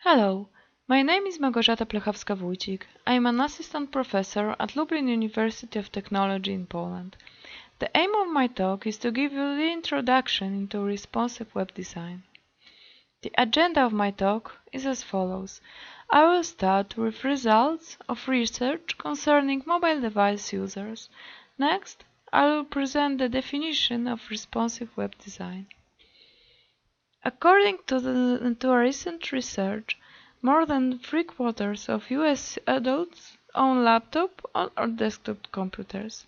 Hello, my name is Małgorzata Plechowska-Wójcik. I am an assistant professor at Lublin University of Technology in Poland. The aim of my talk is to give you the introduction into responsive web design. The agenda of my talk is as follows. I will start with results of research concerning mobile device users. Next, I will present the definition of responsive web design. According to a recent research, more than three-quarters of US adults own laptop or desktop computers.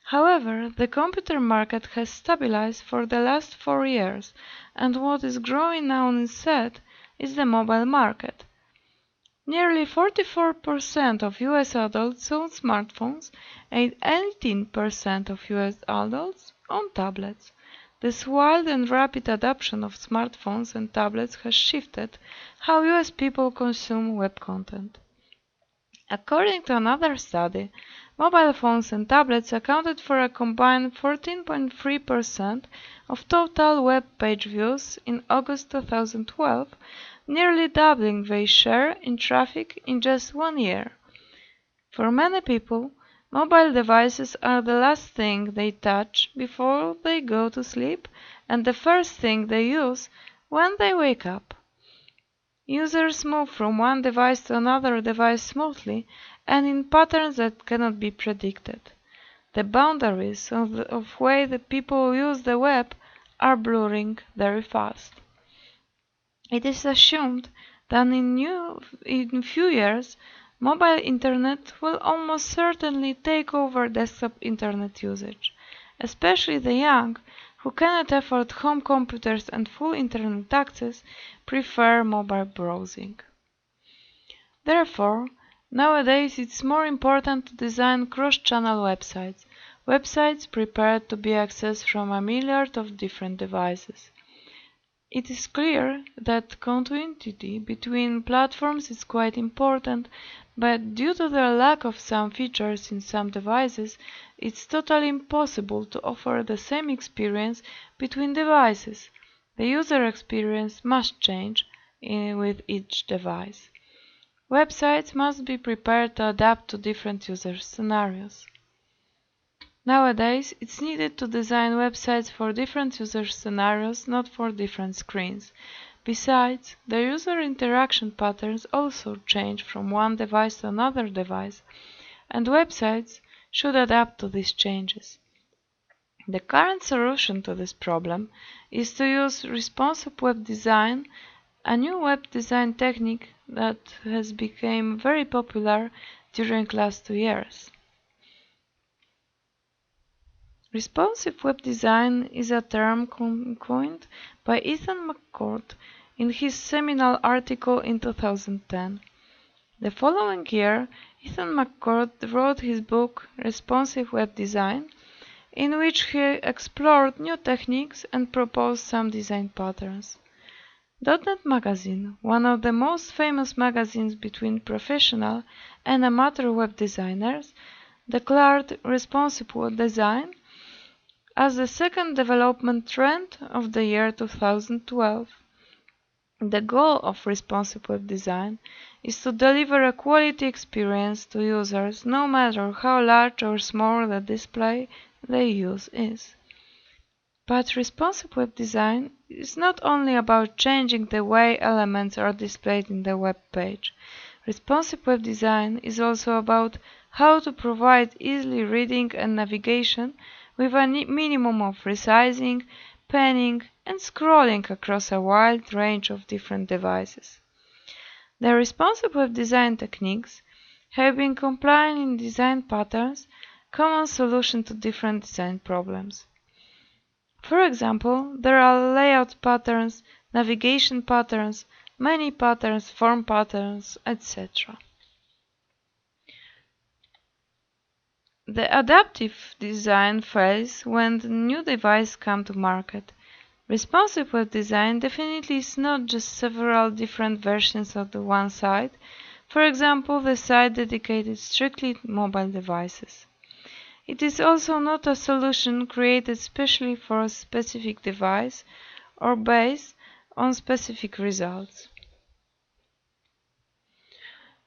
However, the computer market has stabilized for the last 4 years, and what is growing now instead is the mobile market. Nearly 44% of US adults own smartphones and 18% of US adults own tablets. This wild and rapid adoption of smartphones and tablets has shifted how US people consume web content. According to another study, mobile phones and tablets accounted for a combined 14.3% of total web page views in August 2012, nearly doubling their share in traffic in just 1 year. For many people, mobile devices are the last thing they touch before they go to sleep and the first thing they use when they wake up. Users move from one device to another device smoothly and in patterns that cannot be predicted. The boundaries of the way the people use the web are blurring very fast. It is assumed that in few years, mobile internet will almost certainly take over desktop internet usage. Especially the young, who cannot afford home computers and full internet access, prefer mobile browsing. Therefore, nowadays it's more important to design cross-channel websites prepared to be accessed from a myriad of different devices. It is clear that continuity between platforms is quite important, but due to the lack of some features in some devices, it's totally impossible to offer the same experience between devices. The user experience must change with each device. Websites must be prepared to adapt to different user scenarios. Nowadays, it's needed to design websites for different user scenarios, not for different screens. Besides, the user interaction patterns also change from one device to another device, and websites should adapt to these changes. The current solution to this problem is to use responsive web design, a new web design technique that has become very popular during the last 2 years. Responsive web design is a term coined by Ethan McCord in his seminal article in 2010. The following year, Ethan McCord wrote his book Responsive Web Design, in which he explored new techniques and proposed some design patterns. .NET Magazine, one of the most famous magazines between professional and amateur web designers, declared responsive web design as the second development trend of the year 2012. The goal of responsive web design is to deliver a quality experience to users no matter how large or small the display they use is. But responsive web design is not only about changing the way elements are displayed in the web page. Responsive web design is also about how to provide easily reading and navigation with a minimum of resizing, panning, and scrolling across a wide range of different devices. The responsive web design techniques have been combined in design patterns, common solution to different design problems. For example, there are layout patterns, navigation patterns, menu patterns, form patterns, etc. The adaptive design phase when the new device comes to market. Responsive web design definitely is not just several different versions of the one site, for example the site dedicated strictly to mobile devices. It is also not a solution created specially for a specific device or based on specific results.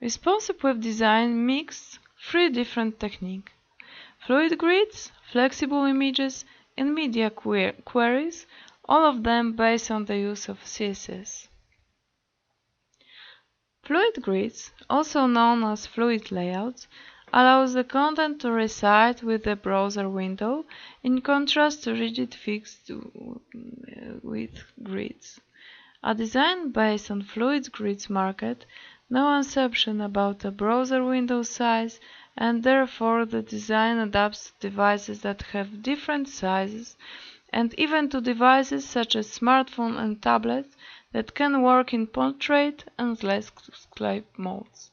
Responsive web design mixes three different techniques: fluid grids, flexible images, and media queries, all of them based on the use of CSS. Fluid grids, also known as fluid layouts, allows the content to reside with the browser window, in contrast to rigid fixed width grids. A design based on fluid grids market no assumption about the browser window size, and therefore the design adapts to devices that have different sizes, and even to devices such as smartphones and tablets that can work in portrait and landscape modes.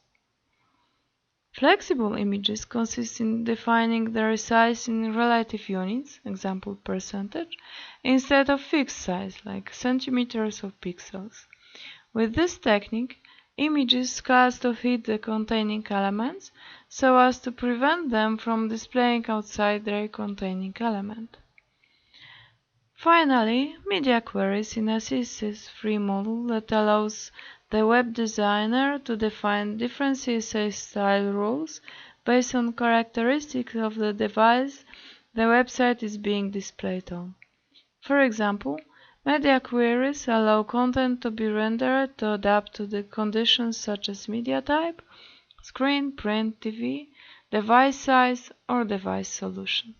Flexible images consist in defining their size in relative units, example percentage, instead of fixed size like centimeters or pixels. With this technique, images scale to fit the containing elements so as to prevent them from displaying outside their containing element. Finally, media queries in a CSS-free model that allows the web designer to define different CSS style rules based on characteristics of the device the website is being displayed on. For example, media queries allow content to be rendered to adapt to the conditions such as media type, screen, print, TV, device size, or device solution.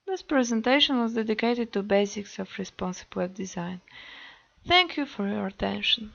This presentation was dedicated to basics of responsive web design. Thank you for your attention.